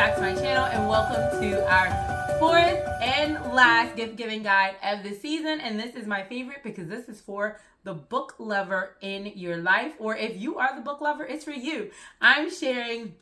back to my channel and welcome to our fourth and last gift giving guide of the season. And this is my favorite because this is for the book lover in your life, or if you are the book lover, it's for you. I'm sharing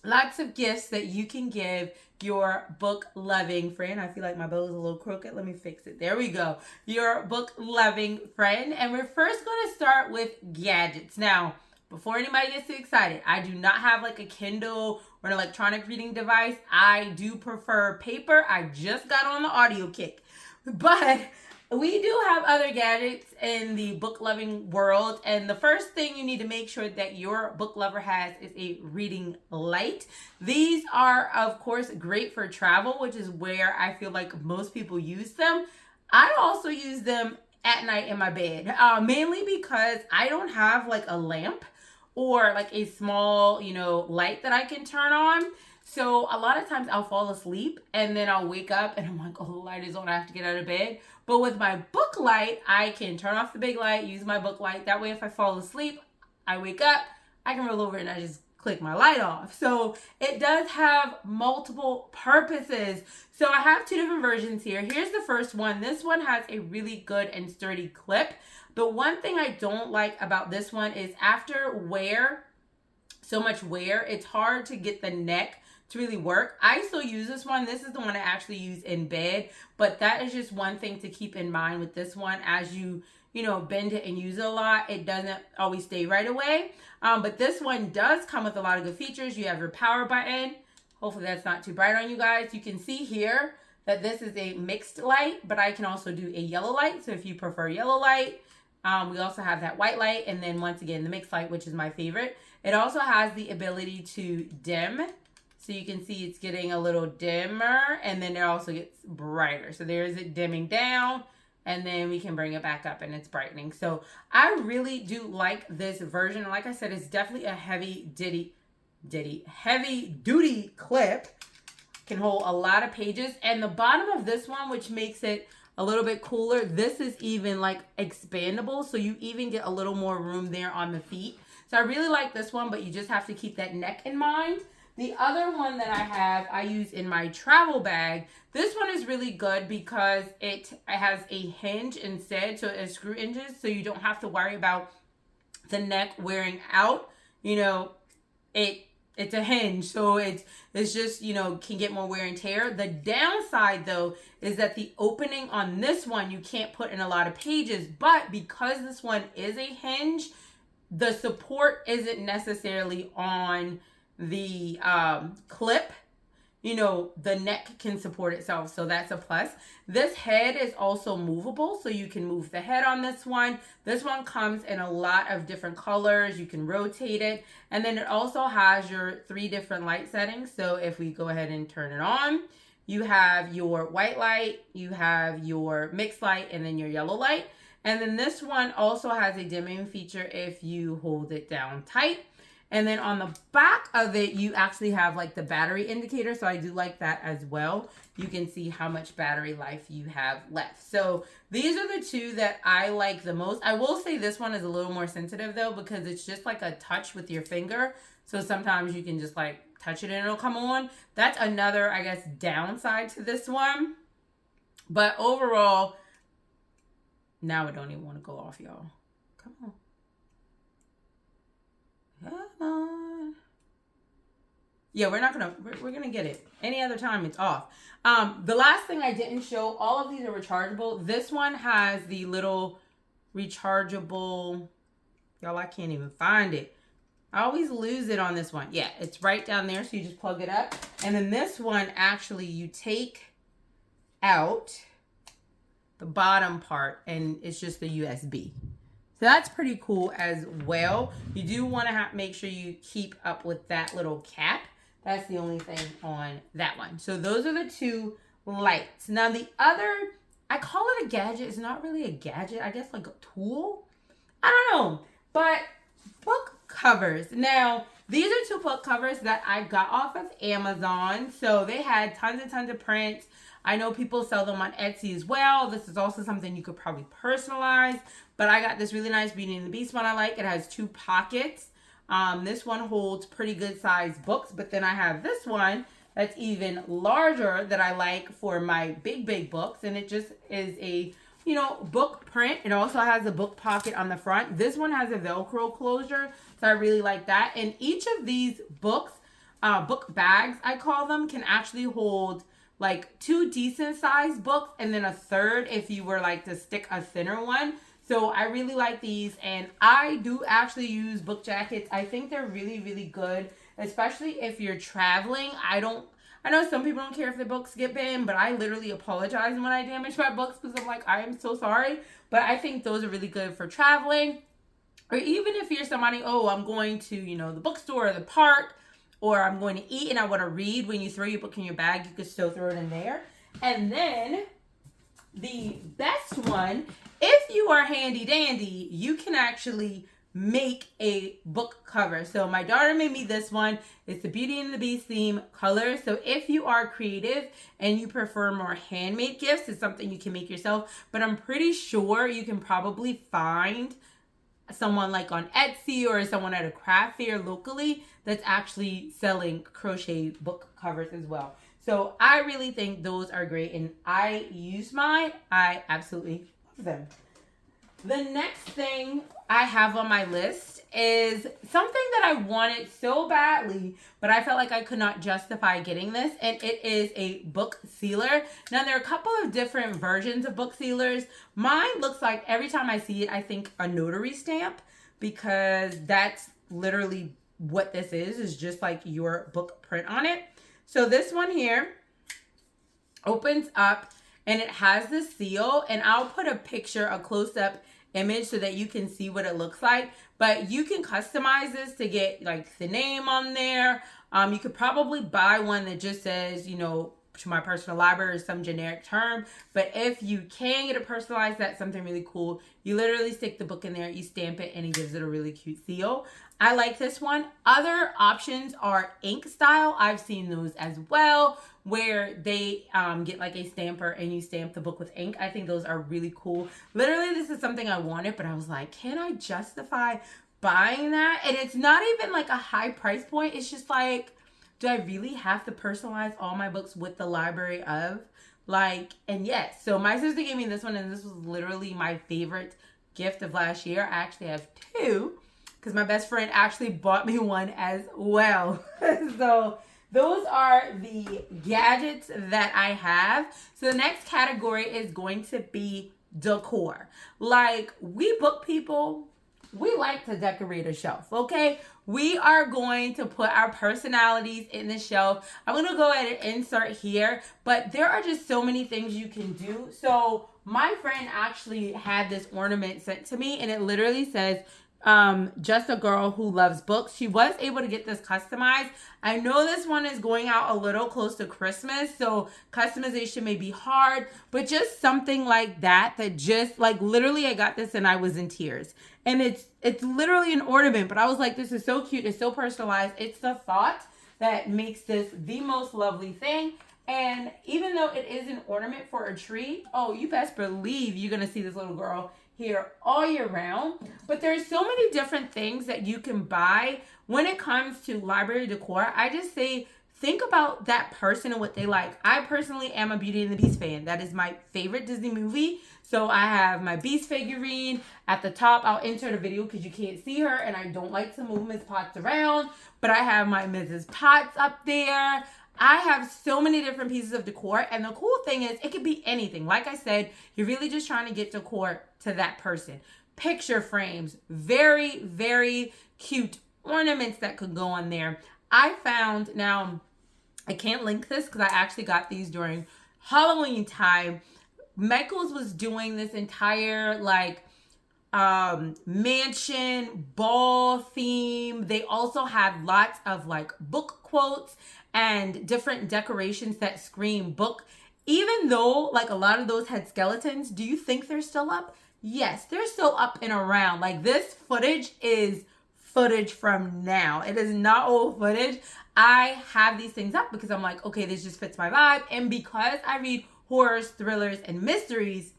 lots of gifts that you can give your book loving friend. I feel like my bow is a little crooked. Let me fix it. There we go. Your book loving friend. And we're first going to start with gadgets. Now, before anybody gets too excited, I do not have like a Kindle or an electronic reading device. I do prefer paper. I just got on the audio kick. But we do have other gadgets in the book loving world. And the first thing you need to make sure that your book lover has is a reading light. These are, of course, great for travel, which is where I feel like most people use them. I also use them at night in my bed, mainly because I don't have like a lamp or like a small, light that I can turn on. So a lot of times I'll fall asleep and then I'll wake up and I'm like, oh, the light is on, I have to get out of bed. But with my book light, I can turn off the big light, use my book light. That way if I fall asleep, I wake up, I can roll over and I just click my light off. So it does have multiple purposes. So I have two different versions here. Here's the first one. This one has a really good and sturdy clip. The one thing I don't like about this one is after so much wear, it's hard to get the neck to really work. I still use this one. This is the one I actually use in bed, but that is just one thing to keep in mind with this one. As you bend it and use it a lot, it doesn't always stay right away. But this one does come with a lot of good features. You have your power button. Hopefully that's not too bright on you guys. You can see here that this is a mixed light, but I can also do a yellow light. So if you prefer yellow light, we also have that white light. And then once again, the mixed light, which is my favorite. It also has the ability to dim. So you can see it's getting a little dimmer, and then it also gets brighter. So there's it dimming down, and then we can bring it back up and it's brightening. So I really do like this version. Like I said, it's definitely a heavy duty clip. Can hold a lot of pages. And the bottom of this one, which makes it a little bit cooler, this is even like expandable. So you even get a little more room there on the feet. So I really like this one, but you just have to keep that neck in mind. The other one that I use in my travel bag. This one is really good because it has a hinge instead, so it has screw hinges, so you don't have to worry about the neck wearing out. It's a hinge, so it's just, can get more wear and tear. The downside, though, is that the opening on this one, you can't put in a lot of pages, but because this one is a hinge, the support isn't necessarily on the clip. The neck can support itself, so that's a plus. This head is also movable, so you can move the head on this one. This one comes in a lot of different colors. You can rotate it, and then it also has your 3 different light settings. So if we go ahead and turn it on, you have your white light, you have your mixed light, and then your yellow light. And then this one also has a dimming feature if you hold it down tight. And then on the back of it, you actually have like the battery indicator. So I do like that as well. You can see how much battery life you have left. So these are the two that I like the most. I will say this one is a little more sensitive though, because it's just like a touch with your finger. So sometimes you can just like touch it and it'll come on. That's another, I guess, downside to this one. But overall, now I don't even want to go off, y'all. Come on. Come on. Yeah, we're gonna get it. Any other time it's off. The last thing I didn't show, all of these are rechargeable. This one has the little rechargeable, y'all, I can't even find it. I always lose it on this one. Yeah, it's right down there, so you just plug it up. And then this one, actually, you take out the bottom part and it's just the USB. So that's pretty cool as well. You do want to make sure you keep up with that little cap. That's the only thing on that one. So those are the two lights. Now the other, I call it a gadget. It's not really a gadget. I guess like a tool. I don't know. But book covers. Now these are 2 book covers that I got off of Amazon. So they had tons and tons of prints. I know people sell them on Etsy as well. This is also something you could probably personalize. But I got this really nice Beauty and the Beast one I like. It has 2 pockets. This one holds pretty good sized books. But then I have this one that's even larger that I like for my big books. And it just is a, you know, book print. It also has a book pocket on the front. This one has a Velcro closure, so I really like that. And each of these books, book bags, I call them, can actually hold like 2 decent sized books and then a third if you were like to stick a thinner one. So I really like these, and I do actually use book jackets. I think they're really good, especially if you're traveling. I know some people don't care if their books get banned, but I literally apologize when I damage my books because I'm like, I am so sorry. But I think those are really good for traveling. Or even if you're somebody, oh, I'm going to, you know, the bookstore or the park, or I'm going to eat and I want to read. When you throw your book in your bag, you can still throw it in there. And then the best one, if you are handy dandy, you can actually make a book cover. So my daughter made me this one. It's the Beauty and the Beast theme color. So if you are creative and you prefer more handmade gifts, it's something you can make yourself. But I'm pretty sure you can probably find someone like on Etsy or someone at a craft fair locally that's actually selling crochet book covers as well. So I really think those are great, and I use mine. I absolutely love them. The next thing I have on my list is something that I wanted so badly, but I felt like I could not justify getting this, and it is a book sealer. Now, there are a couple of different versions of book sealers. Mine looks like, every time I see it, I think a notary stamp, because that's literally what this is just like your book print on it. So this one here opens up and it has the seal, and I'll put a picture, a close-up image so that you can see what it looks like. But you can customize this to get like the name on there. You could probably buy one that just says, you know, to my personal library or some generic term. But if you can get it personalized, that's something really cool. You literally stick the book in there, you stamp it, and it gives it a really cute seal. I like this one. Other options are ink style. I've seen those as well, where they get like a stamper and you stamp the book with ink. I think those are really cool. Literally, this is something I wanted, but I was like, can I justify buying that? And it's not even like a high price point. It's just like, do I really have to personalize all my books with the library of? Like, and yes. So my sister gave me this one, and this was literally my favorite gift of last year. I actually have 2, because my best friend actually bought me one as well. So those are the gadgets that I have. So the next category is going to be decor. Like, we book people, we like to decorate a shelf, okay? We are going to put our personalities in the shelf. I'm going to go ahead and insert here, but there are just so many things you can do. So my friend actually had this ornament sent to me, and it literally says, just a girl who loves books. She was able to get this customized. I know this one is going out a little close to Christmas, so customization may be hard, but just something like that just like, literally I got this and I was in tears. And it's literally an ornament, but I was like, this is so cute. It's so personalized. It's the thought that makes this the most lovely thing. And even though it is an ornament for a tree, oh, you best believe you're going to see this little girl here all year round. But there's so many different things that you can buy when it comes to library decor. I just say, think about that person and what they like. I personally am a Beauty and the Beast fan. That is my favorite Disney movie. So I have my Beast figurine at the top. I'll insert a video because you can't see her, and I don't like to move Miss Potts around. But I have my Mrs. Potts up there. I have so many different pieces of decor, and the cool thing is it could be anything. Like I said, you're really just trying to get decor to that person. Picture frames, very cute ornaments that could go on there. I found, now I can't link this because I actually got these during Halloween time. Michael's was doing this entire like mansion ball theme. They also had lots of like book quotes and different decorations that scream book. Even though like a lot of those had skeletons, do you think they're still up? Yes, they're still up and around. Like, this footage is footage from now. It is not old footage. I have these things up because I'm like, okay, this just fits my vibe. And because I read horrors, thrillers, and mysteries,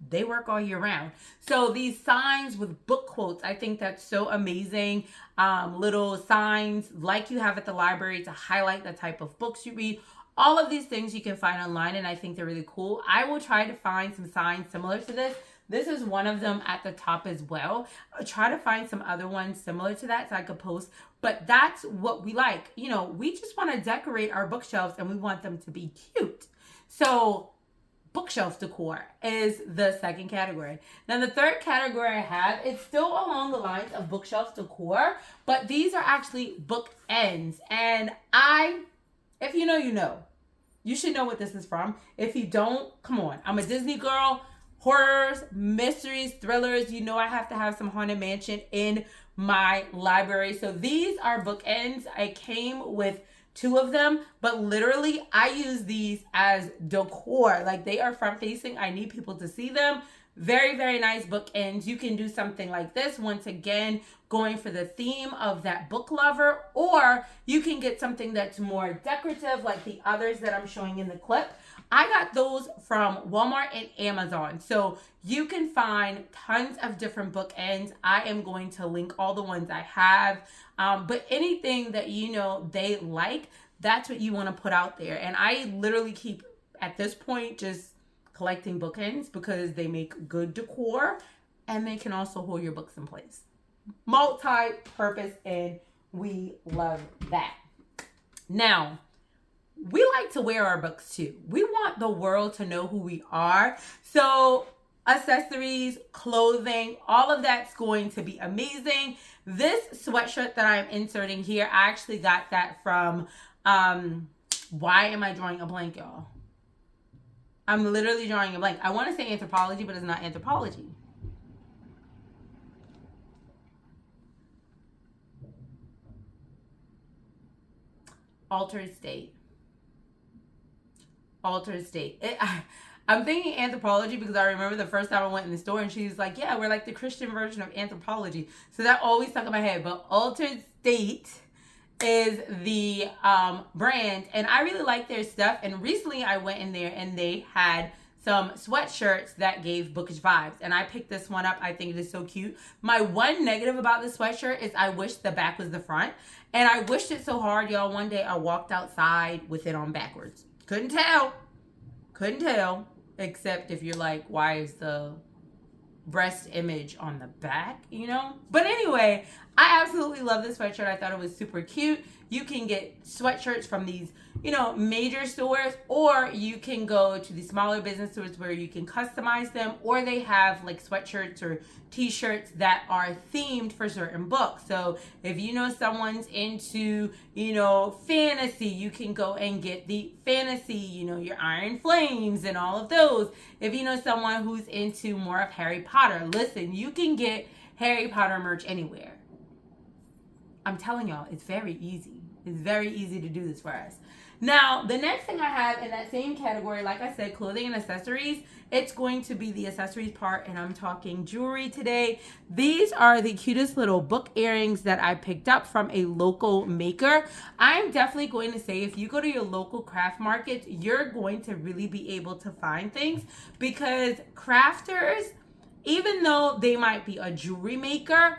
they work all year round. So these signs with book quotes, I think that's so amazing. Little signs like you have at the library to highlight the type of books you read. All of these things you can find online, and I think they're really cool. I will try to find some signs similar to this. This is one of them at the top as well. I'll try to find some other ones similar to that so I could post. But that's what we like. You know, we just want to decorate our bookshelves and we want them to be cute. So bookshelf decor is the second category. Now the third category I have, it's still along the lines of bookshelf decor, but these are actually bookends. And if you know, you know. You should know what this is from. If you don't, come on. I'm a Disney girl. Horrors, mysteries, thrillers. You know I have to have some Haunted Mansion in my library. So these are bookends. I came with 2 of them, but literally I use these as decor. Like they are front facing. I need people to see them. Very, very nice bookends. You can do something like this. Once again, going for the theme of that book lover, or you can get something that's more decorative like the others that I'm showing in the clip. I got those from Walmart and Amazon. So you can find tons of different bookends. I am going to link all the ones I have. But anything that you know they like, that's what you want to put out there. And I literally keep, at this point, just collecting bookends because they make good decor and they can also hold your books in place. Multi-purpose, and we love that. Now, we like to wear our books too. We want the world to know who we are. So accessories, clothing, all of that's going to be amazing. This sweatshirt that I'm inserting here, I actually got that from, why am I drawing a blank, y'all? I'm literally drawing a blank. I want to say Anthropology, but it's not Anthropology. Altered State. I'm thinking Anthropology because I remember the first time I went in the store and she's like, yeah, we're like the Christian version of Anthropology. So that always stuck in my head. But Altered State is the brand, and I really like their stuff. And recently I went in there and they had some sweatshirts that gave bookish vibes, and I picked this one up. I think it is so cute. My one negative about this sweatshirt is I wish the back was the front, and I wished it so hard, y'all. One day I walked outside with it on backwards. Couldn't tell, except if you're like, why is the breast image on the back, you know? But anyway, I absolutely love this sweatshirt. I thought it was super cute. You can get sweatshirts from these, you know, major stores, or you can go to the smaller business stores where you can customize them, or they have like sweatshirts or t-shirts that are themed for certain books. So if you know someone's into, you know, fantasy, you can go and get the fantasy, you know, your Iron Flames and all of those. If you know someone who's into more of Harry Potter, listen, you can get Harry Potter merch anywhere. I'm telling y'all, it's very easy. It's very easy to do this for us. Now, the next thing I have in that same category, like I said, clothing and accessories, it's going to be the accessories part, and I'm talking jewelry today. These are the cutest little book earrings that I picked up from a local maker. I'm definitely going to say if you go to your local craft market, you're going to really be able to find things, because crafters, even though they might be a jewelry maker,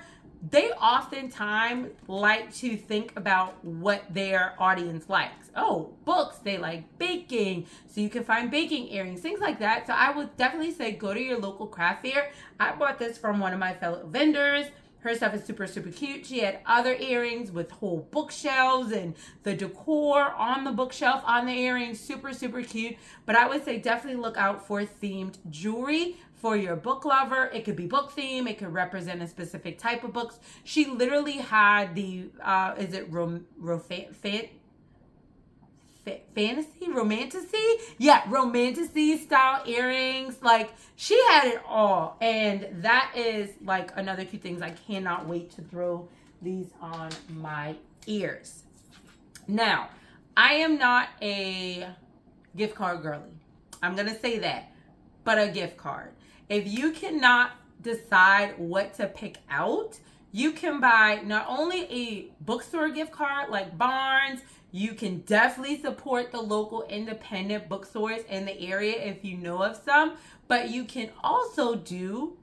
they oftentimes like to think about what their audience likes. Oh, books, they like baking, so you can find baking earrings, things like that. So I would definitely say go to your local craft fair. I bought this from one of my fellow vendors. Her stuff is super, super cute. She had other earrings with whole bookshelves and the decor on the bookshelf on the earrings. Super, super cute. But I would say definitely look out for themed jewelry for your book lover. It could be book theme. It could represent a specific type of books. She literally had the, is it fantasy? Romantasy? Yeah, romantasy style earrings. Like, she had it all. And that is like another cute things. I cannot wait to throw these on my ears. Now, I am not a gift card girly. I'm going to say that. But a gift card. If you cannot decide what to pick out, you can buy not only a bookstore gift card like Barnes, you can definitely support the local independent bookstores in the area if you know of some, but you can also do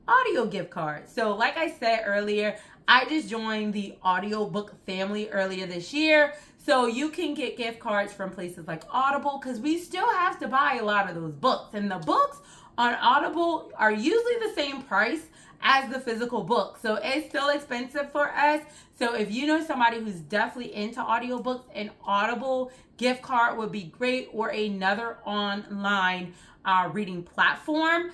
audio gift cards. So like I said earlier, I just joined the audiobook family earlier this year. So you can get gift cards from places like Audible, because we still have to buy a lot of those books. And the books on Audible are usually the same price as the physical book. So it's still expensive for us. So if you know somebody who's definitely into audiobooks, an Audible gift card would be great, or another online reading platform,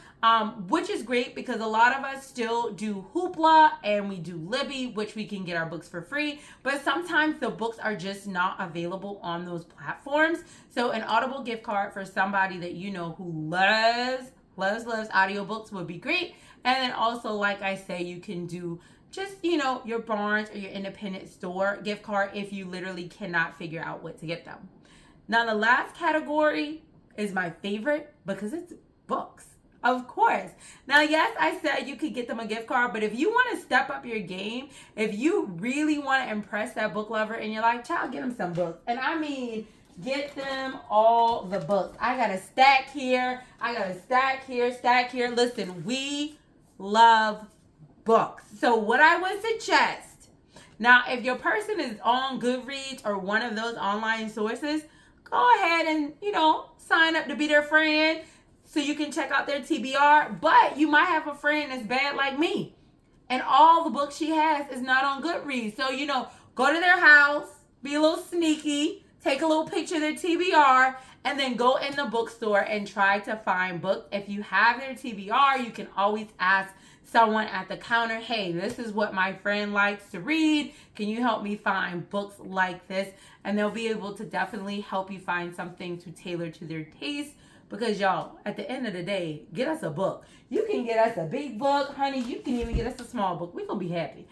which is great because a lot of us still do Hoopla and we do Libby, which we can get our books for free, but sometimes the books are just not available on those platforms. So an Audible gift card for somebody that you know who loves audiobooks would be great. And then also, like I say, you can do just, your Barnes or your independent store gift card if you literally cannot figure out what to get them. Now, the last category is my favorite because it's books. Of course. Now, yes, I said you could get them a gift card, but if you want to step up your game, if you really want to impress that book lover in your life, child, get them some books. And I mean, get them all the books. I got a stack here. I got a stack here. Listen, we love books. So what I would suggest, now, if your person is on Goodreads or one of those online sources, go ahead and, sign up to be their friend so you can check out their TBR. But you might have a friend that's bad like me, and all the books she has is not on Goodreads. So, go to their house, be a little sneaky, take a little picture of their TBR, and then go in the bookstore and try to find books. If you have their TBR, you can always ask someone at the counter, hey, this is what my friend likes to read. Can you help me find books like this? And they'll be able to definitely help you find something to tailor to their taste. Because y'all, at the end of the day, get us a book. You can get us a big book, honey. You can even get us a small book. We're going to be happy.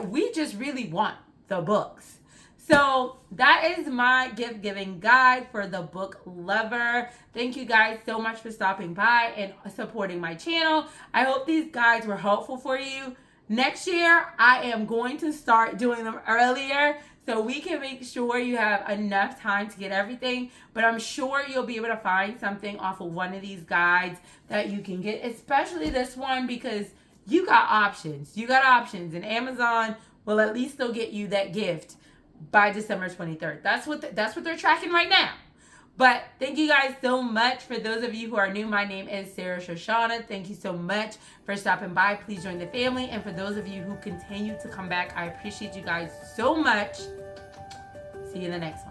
We just really want the books. So that is my gift giving guide for the book lover. Thank you guys so much for stopping by and supporting my channel. I hope these guides were helpful for you. Next year, I am going to start doing them earlier so we can make sure you have enough time to get everything. But I'm sure you'll be able to find something off of one of these guides that you can get, especially this one, because you got options. You got options, and Amazon will at least still get you that gift by December 23rd. That's what they're tracking right now. But thank you guys so much. For those of you who are new, my name is Sho'Shanna. Thank you so much for stopping by. Please join the family. And for those of you who continue to come back, I appreciate you guys so much. See you in the next one.